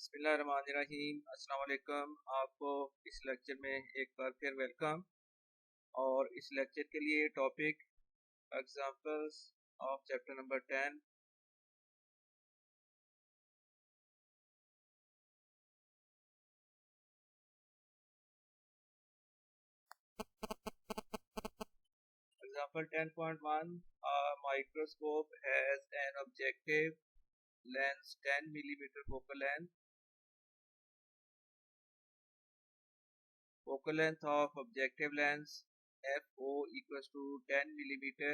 बिस्मिल्लाहिर्रहमानिर्रहीम। अस्सलाम वालेकुम। आपको इस लेक्चर में एक बार फिर वेलकम। और इस लेक्चर के लिए topic examples of chapter number 10। Example 10.1, a microscope has an objective lens 10 millimeter focal length. Focal length of objective lens FO equals to 10 millimeter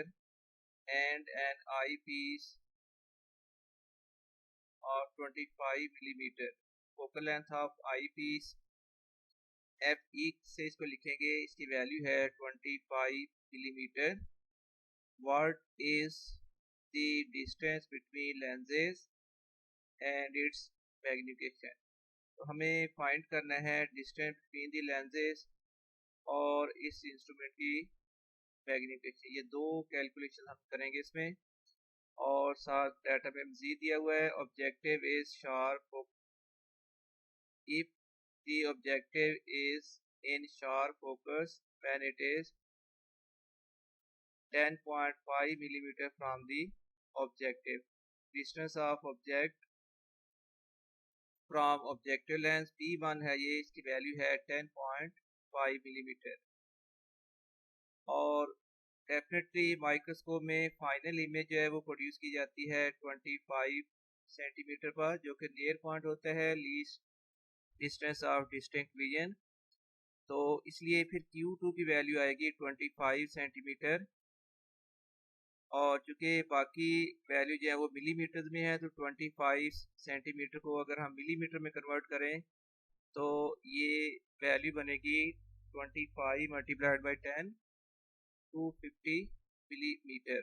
and an eyepiece of 25 millimeter. Focal length of eyepiece FE से इसको लिखेंगे, इसकी value है 25 millimetre. What is the distance between lenses and its magnification? तो हमें find करना है distance between the lenses और इस इंस्ट्रूमेंट की मैग्निफिकेशन। ये दो कैलकुलेशन हम करेंगे इसमें। और साथ डाटा में मज़ीद दिया हुआ है, objective is sharp if the objective is in sharp focus when it is 10.5 millimeter from the objective. Distance of object from objective lens P1 है, ये इसकी वैल्यू है 10.5 मिलीमीटर। और डेफिनेटली माइक्रोस्कोप में फाइनल इमेज जो है वो प्रोड्यूस की जाती है 25 सेंटीमीटर पर, जो कि नियर पॉइंट होता है least distance of distinct vision. तो इसलिए फिर Q2 की वैल्यू आएगी 25 सेंटीमीटर। और चूँकि बाकी वैल्यू जो है वो मिलीमीटर में है, तो 25 सेंटीमीटर को अगर हम मिलीमीटर में कन्वर्ट करें तो ये वैल्यू बनेगी 25 मल्टीप्लाइड बाई 10 250 मिलीमीटर।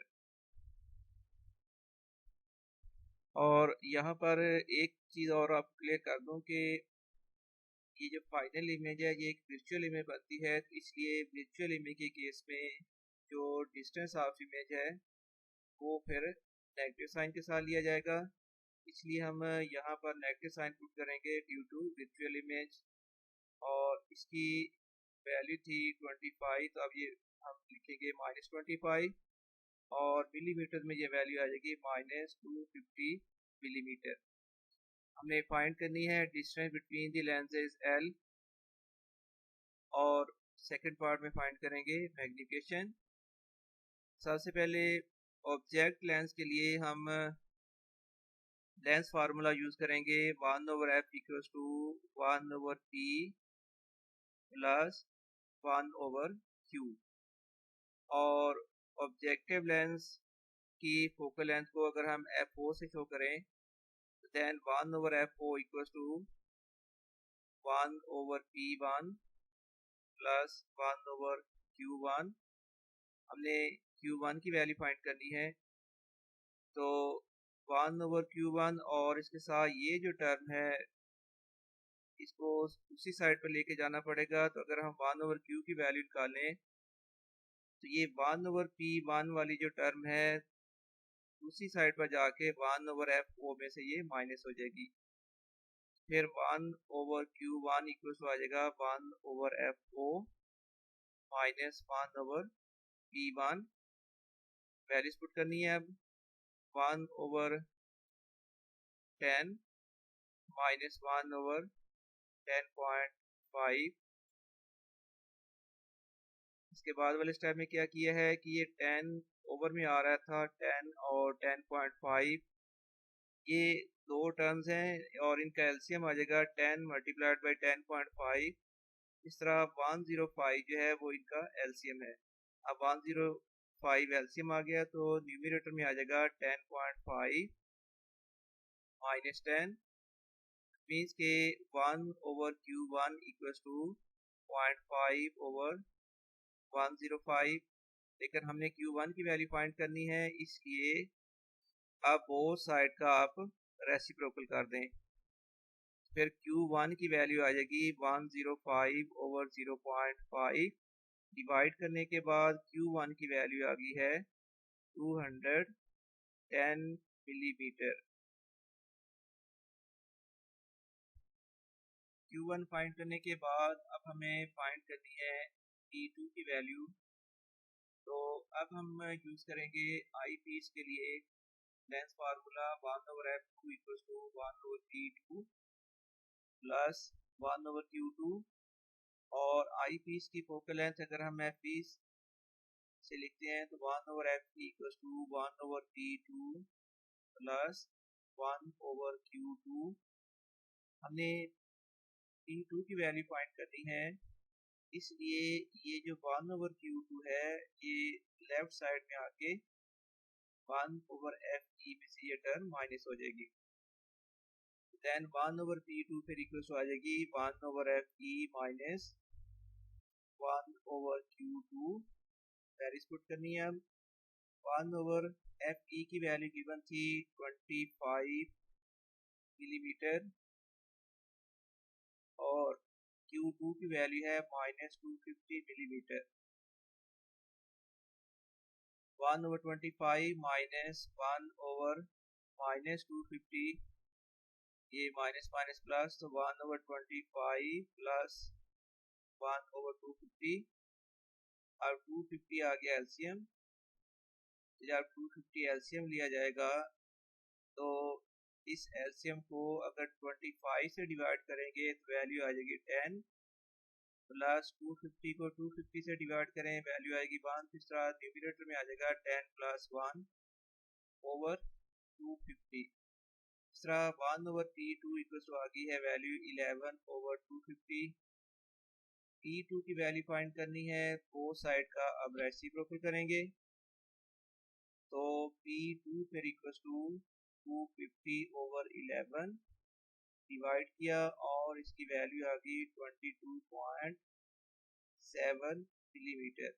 और यहाँ पर एक चीज़ और आप क्लियर कर दूँ कि ये जो फाइनल इमेज है ये एक वर्चुअल इमेज बनती है, तो इसलिए वर्चुअल इमेज के केस में जो डिस्टेंस ऑफ इमेज है वो फिर नेगेटिव साइन के साथ लिया जाएगा। इसलिए हम यहाँ पर नेगेटिव साइन पुट करेंगे ड्यू टू वर्चुअल इमेज। और इसकी वैल्यू थी 25, तो अब ये हम लिखेंगे -25 और मिलीमीटर में ये वैल्यू आ जाएगी -250 मिलीमीटर। हमें फाइंड करनी है distance between the lenses L। और सेकंड पार्ट में फाइंड करेंगे मैग्निफिकेशन। सबसे पहले ऑब्जेक्ट लेंस के लिए हम लेंस फार्मूला यूज करेंगे 1/f equals to 1/p plus 1/q। और ऑब्जेक्टिव लेंस की फोकल लेंथ को अगर हम FO से शो करें तो then 1/FO equals to 1/P1 plus 1/Q1। हमने Q1 की वैल्यू फाइंड करनी है, तो 1/Q1 और इसके साथ ये जो टर्म है इसको उसी साइड पर लेके जाना पड़ेगा। तो अगर हम 1/Q की वैल्यू निकालें तो ये 1/P1 वाली जो टर्म है दूसरी साइड पर जाके 1/FO में से ये माइनस हो जाएगी। फिर 1/Q1 इक्वल्स आ जाएगा 1/FO minus 1/P1। Values put करनी है अब 1/10 माइनस 1/10.5। इसके बाद वाले स्टेप में क्या किया है कि ये 10 ओवर में आ रहा था, 10 और 10.5 ये दो टर्म्स हैं और इनका एलसीएम आ जाएगा 10 मल्टीप्लाइड बाई 10.5। इस तरह 105 जो है वो इनका एलसीएम है। अब 105 एलसीएम आ गया तो न्यूमरेटर में आ जाएगा 10.5 माइनस 10 मीन्स के 1/Q1 इक्वल्स टू 0.5/105। लेकिन हमने Q1 की वैल्यू फाइंड करनी है, इसलिए अब बोथ साइड का आप रेसिप्रोकल कर दें। फिर Q1 की वैल्यू आ जाएगी 105/0.5। डिवाइड करने के बाद Q1 की वैल्यू आ गई है 210 मिलीमीटर। Q1 फाइंड करने के बाद अब हमें फाइंड करनी है P2 की वैल्यू। तो अब हम यूज़ करेंगे आई पीस के लिए lens formula 1/f2 equals to 1/P2 plus 1/Q2 और आई पीस की फोकल लेंथ अगर हम एफ पीस से लिखते हैं तो 1/f equals to 1/P2 plus 1/Q2। हमने P2 की वैल्यू फाइंड करनी है, इसलिए ये जो 1/Q2 है ये लेफ्ट साइड में आके 1/FE में से ये टर्म माइनस हो जाएगी। देन 1/P2 फिर इक्वल्स आ जाएगी 1/FE minus 1/Q2। Values put करनी है। अब 1/FE की वैल्यू गिवन थी 25 मिलीमीटर और Q2 की वैल्यू है -250 मिलीमीटर। 1/25 माइनस 1/-250, ये माइनस माइनस प्लस, तो 1/25 प्लस 1/250। अब 250 आ गया एलसीएम। जब 250 एलसीएम लिया जाएगा तो इस एलसीएम को अगर 25 से डिवाइड करेंगे तो वैल्यू आ जाएगी 10 प्लस 250 को 250 से डिवाइड करें वैल्यू आएगी 1। इस तरह न्यूमरेटर में आ जाएगा 10 प्लस 1/250। इस तरह 1/P2 इक्वल्स टू आ गई है वैल्यू 11/250। P2 की वैल्यू फाइंड करनी है, बोथ साइड का अब रेसिप्रोकल करेंगे तो P2 फिर इक्वल्स टू 250/11 डिवाइड किया और इसकी वैल्यू आ गई 22.7 मिलीमीटर।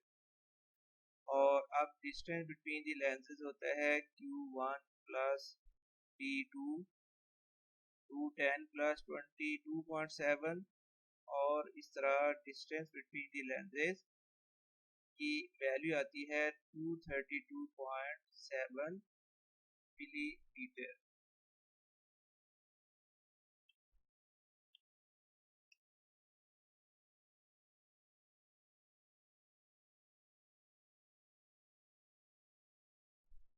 और अब डिस्टेंस बिटवीन दी लेंसेज होता है Q1 प्लस P2 210 प्लस 22.7 और इस तरह डिस्टेंस बिटवीन दी लेंसेज की वैल्यू आती है 232.7 मिलीमीटर।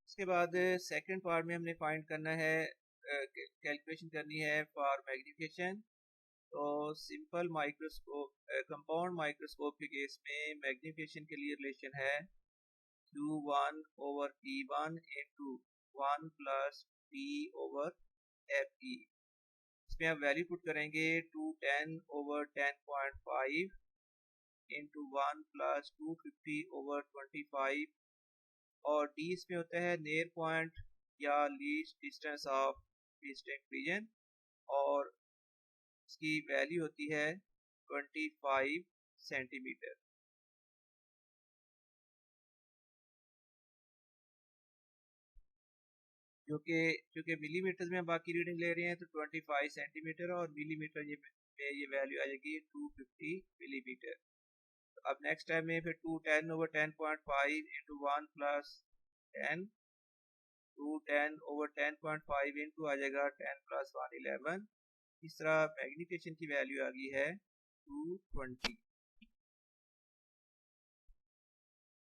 इसके बाद सेकंड पार्ट में हमने फाइंड करना है, कैलकुलेशन करनी है फॉर मैग्निफिकेशन। तो सिंपल माइक्रोस्कोप, कंपाउंड माइक्रोस्कोप के केस में मैग्निफिकेशन के लिए रिलेशन है Q1/P1 इंटू 1 प्लस P/FE। इसमें आप वैल्यू पुट करेंगे 210/10.5 इंटू 1 प्लस 250/25 और D इसमें होता है नियर पॉइंट या least distance of distinct region और इसकी वैल्यू होती है 25 सेंटीमीटर। जो कि मिलीमीटर में बाकी रीडिंग ले रहे हैं तो 25 सेंटीमीटर और मिलीमीटर ये वैल्यू आ जाएगी 250 मिलीमीटर। तो अब नेक्स्ट टाइम में फिर 210/10.5 इंटू 1 प्लस 10 210/10.5 इंटू आ जाएगा 10 प्लस 1 11। इस तरह मैग्निफिकेशन की वैल्यू आ गई है 220।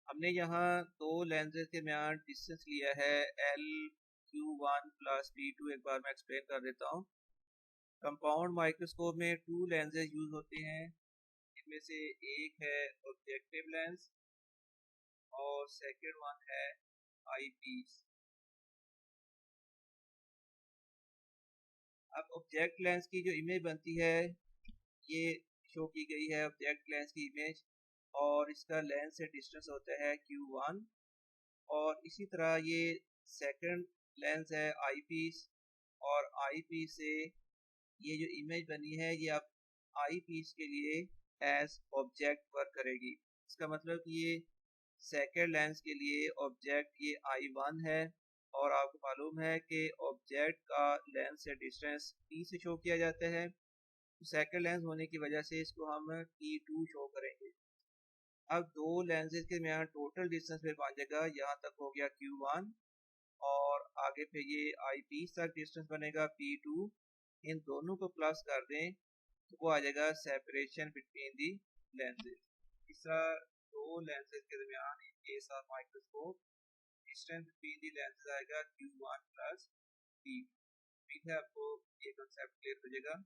हमने यहाँ दो लेंसेज के दरमियान डिस्टेंस लिया है LQ1 प्लस P2। एक बार मैं एक्सप्लेन कर देता हूँ। कंपाउंड माइक्रोस्कोप में 2 लेंसेज यूज होते हैं। इनमें से एक है ऑब्जेक्टिव लेंस और सेकंड वन है आई पीस। अब ऑब्जेक्ट लेंस की जो इमेज बनती है ये शो की गई है ऑब्जेक्ट लेंस की इमेज और इसका लेंस से डिस्टेंस होता है Q1 और इसी तरह ये सेकंड लेंस है आई पीस और आई पीस से ये जो इमेज बनी है ये अब आई पीस के लिए एज ऑब्जेक्ट वर्क करेगी। इसका मतलब कि ये सेकंड लेंस के लिए ऑब्जेक्ट ये I1 है और आपको मालूम है कि ऑब्जेक्ट का लेंस से डिस्टेंस T से शो किया जाता है। तो सेकंड लेंस होने की वजह से इसको हम T2 शो करेंगे। अब दो लेंसेज के दरमियान टोटल डिस्टेंस फिर बन जाएगा, यहाँ तक हो गया Q1 और आगे फिर ये आई पीस तक डिस्टेंस बनेगा P2। इन दोनों को प्लस कर दें तो वो आ जाएगा सेपरेशन बिटवीन दी लेंसेज। इस तरह दो लेंसेज के दरमियान in case of microscope distance between the lenses आएगा Q1 प्लस P। उम्मीद है आपको ये कॉन्सेप्ट क्लियर हो जाएगा।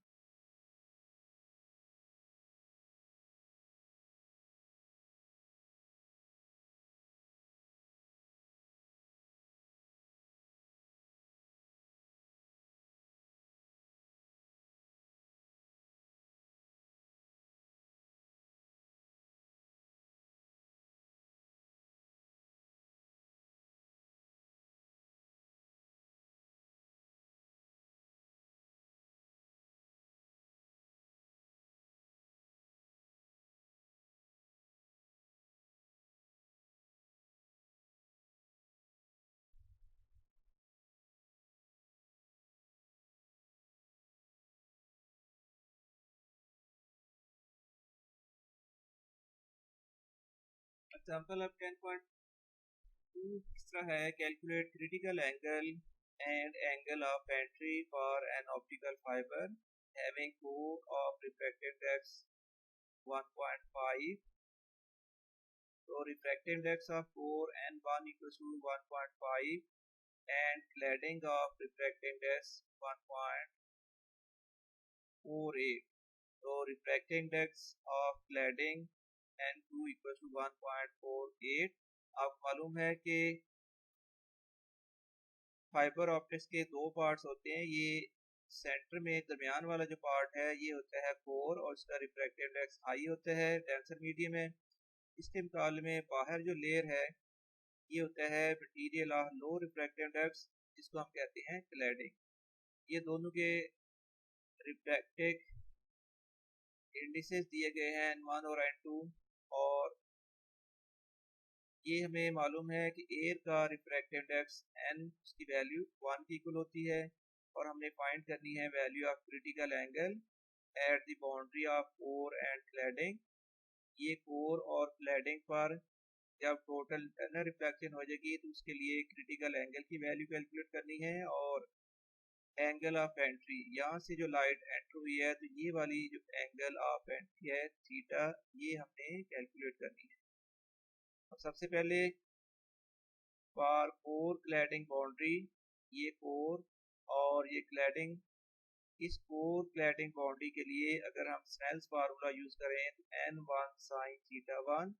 एग्जांपल अब 10.2 इस तरह है, calculate critical angle and angle of entry for an optical fibre having core of refractive index 1.5। तो refractive index of core N1 equals to 1.5 and cladding of refractive index 1.48। तो refractive index of cladding N2 equals to 1.48। आपको मालूम है कि fibre optics के दो parts होते हैं। ये सेंटर में दरमियान वाला जो पार्ट है ये होता है कोर और इसका रिफ्रैक्टिव इंडेक्स हाई होता है डेंसर मीडियम है। इसके मुकाबले में बाहर जो लेयर है ये होता है material of low refractive index, जिसको हम कहते हैं क्लैडिंग। ये दोनों के रिफ्रैक्टिव इंडिसेस दिए गए हैं N1 और N2, और ये हमें मालूम है कि एयर का रिफ्रैक्टिव इंडेक्स N उसकी वैल्यू 1 की इक्वल होती है, और हमने फाइंड करनी है value of critical angle at the boundary of core and cladding. ये कोर और क्लैडिंग पर जब टोटल इंटरनल रिफ्लेक्शन हो जाएगी तो उसके लिए क्रिटिकल एंगल की वैल्यू कैलकुलेट करनी है, और एंगल ऑफ एंट्री यहाँ से जो लाइट एंटर हुई है तो ये वाली जो एंगल ऑफ एंट्री है थीटा, ये हमने कैलकुलेट करनी है। अब सबसे पहले फॉर कोर क्लैडिंग बाउंड्री, ये कोर और ये क्लैडिंग, इस कोर क्लैडिंग बाउंड्री के लिए अगर हम स्नेल्स फार्मूला यूज करें तो N1 sin theta 1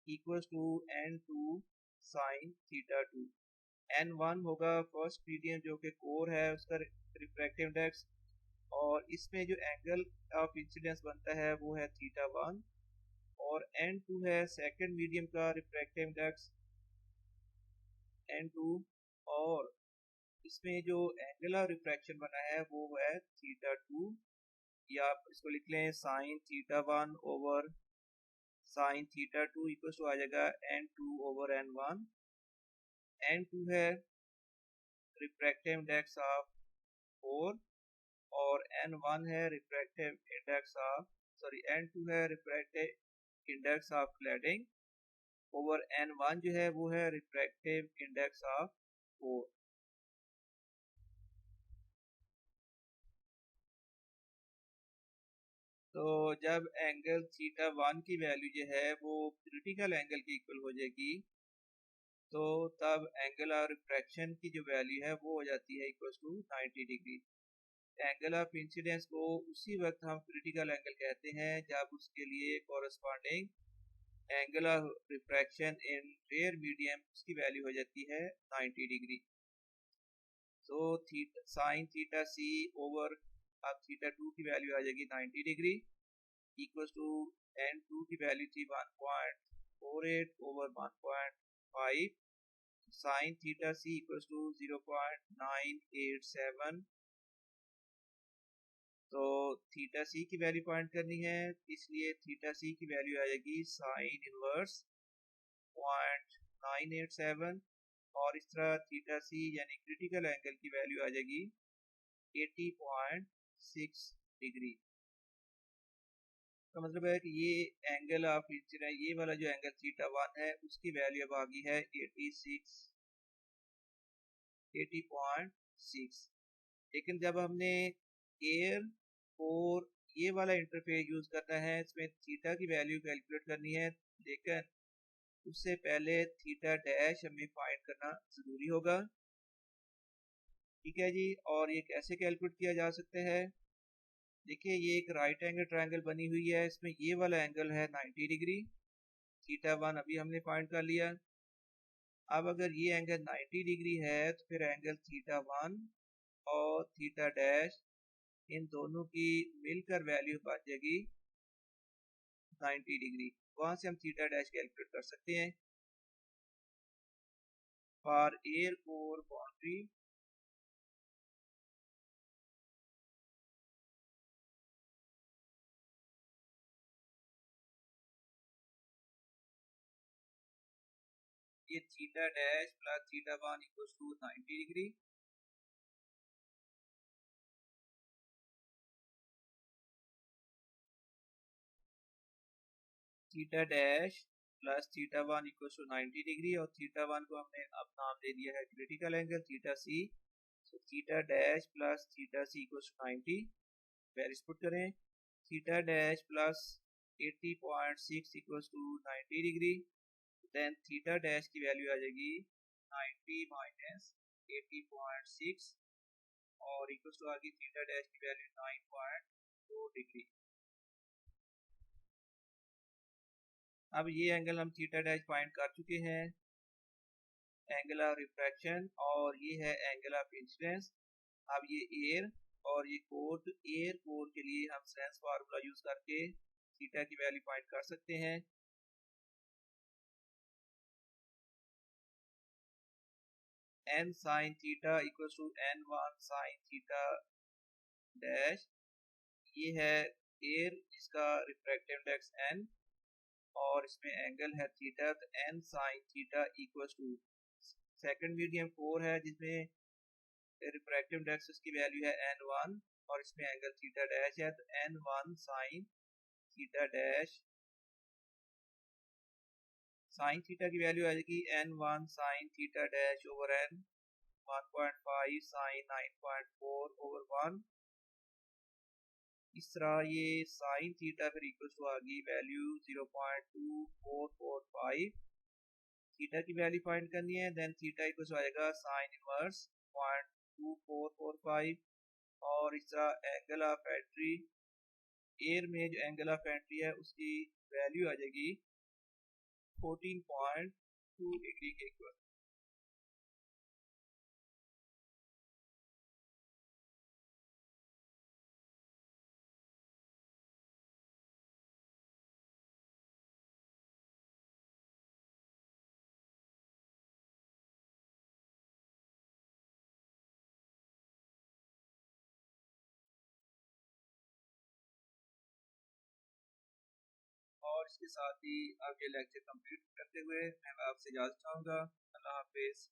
equals to N2 sin theta 2। N1 होगा फर्स्ट मीडियम जो कि कोर है उसका रिफ्रैक्टिव इंडेक्स, और इसमें जो एंगल ऑफ इंसिडेंस बनता है वो है थीटा 1, और N2 है सेकंड मीडियम का रिफ्रैक्टिव इंडेक्स N2, और इसमें जो एंगल ऑफ रिफ्रैक्शन बना है वो है थीटा 2, या आप इसको लिख लें sine theta 1 over sine theta 2 equal to आ जाएगा N2 ओवर N1। N2 है रिफ्रैक्टिव इंडेक्स ऑफ कोर, और N1 है रिफ्रैक्टिव इंडेक्स ऑफ N2 है refractive index of cladding, over N1 जो है वो है रिफ्रैक्टिव इंडेक्स ऑफ कोर। तो जब एंगल थीटा 1 की वैल्यू जो है वो क्रिटिकल एंगल की इक्वल हो जाएगी तो तब एंगल ऑफ रिफ्रैक्शन की जो वैल्यू है वो हो जाती है equal to 90 degree. Angle of incidence को उसी वक्त हम क्रिटिकल एंगल कहते हैं जब उसके लिए corresponding angle of refraction in rare medium उसकी वैल्यू हो जाती है 90 डिग्री। तो साइन थीटा सी ओवर अब थीटा 2 की वैल्यू आ जाएगी 90 डिग्री इक्वल टू N2 की वैल्यू थी 1.48 over 1.5, sine theta C equal to 0.987। तो थीटा सी की वैल्यू फाइंड करनी है, इसलिए थीटा सी की वैल्यू आएगी साइन इनवर्स 0.987, और इस तरह थीटा सी यानी क्रिटिकल एंगल की वैल्यू आ जाएगी 80.6 डिग्री। तो मतलब है कि ये एंगल ऑफ इंसिडेंस, ये वाला जो एंगल थीटा 1 है उसकी वैल्यू अब आ गई है 80.6। लेकिन जब हमने एयर कोर ये वाला इंटरफेस यूज करना है, इसमें थीटा की वैल्यू कैलकुलेट करनी है, लेकिन उससे पहले थीटा डैश हमें फाइंड करना जरूरी होगा। ठीक है जी, और ये कैसे कैलकुलेट किया जा सकता है? देखिए ये एक राइट एंगल ट्रायंगल बनी हुई है, इसमें ये वाला एंगल है 90 डिग्री, थीटा 1 अभी हमने फाइंड कर लिया। अब अगर ये एंगल 90 डिग्री है तो फिर एंगल थीटा 1 और थीटा डैश इन दोनों की मिलकर वैल्यू बन जाएगी 90 डिग्री। वहां से हम थीटा डैश कैलकुलेट कर सकते हैं। फॉर एयर कोर बाउंड्री ये theta dash plus theta 1 equals to 90 degree. Theta dash plus theta 1 equals to 90 degree, और थीटा 1 को हमने अब नाम दे दिया है critical angle theta C. So theta dash plus theta C equals to 90, values put करें। Theta dash plus 80.6 equals to 90 degree, then theta dash की वैल्यू आ जाएगी 90 माइनस 80.6 और इक्वल्स टू आ गई थीटा डैश की वैल्यू 9.4 डिग्री। अब ये angle हम थीटा डैश फाइंड कर चुके हैं, एंगल ऑफ रिफ्रैक्शन, और ये है एंगल ऑफ इंसिडेंस। अब ये एयर और ये कोर, तो एयर कोर के लिए हम सेंस फार्मूला यूज करके थीटा की वैल्यू फाइंड कर सकते हैं। n sin theta equals to n1 sin theta dash, ये है एयर, इसका रिफ्रैक्टिव इंडेक्स n और इसमें एंगल है थीटा, तो n sin theta equals to second medium core है जिसमें रिफ्रैक्टिव इंडेक्स की वैल्यू है n1 और इसमें एंगल थीटा डैश है, तो n1 sin theta dash, sine theta की वैल्यू आ जाएगी n1 sin theta dash over n 1.5 sin 9.4 over 1। इस तरह ये साइन थीटा फिर इक्वल टू आ गई वैल्यू 0.2445। थीटा की वैल्यू फाइंड करनी है, देन थीटा इक्वल टू आएगा साइन इनवर्स 0.2445, और इस तरह एंगल ऑफ एंट्री, एयर में जो एंगल ऑफ एंट्री है उसकी वैल्यू आ जाएगी 14.2 डिग्री के इक्वल। और इसके साथ ही आप ये लेक्चर कंप्लीट करते हुए मैं आपसे इजाज़त चाहूँगा। अल्लाह हाफिज़।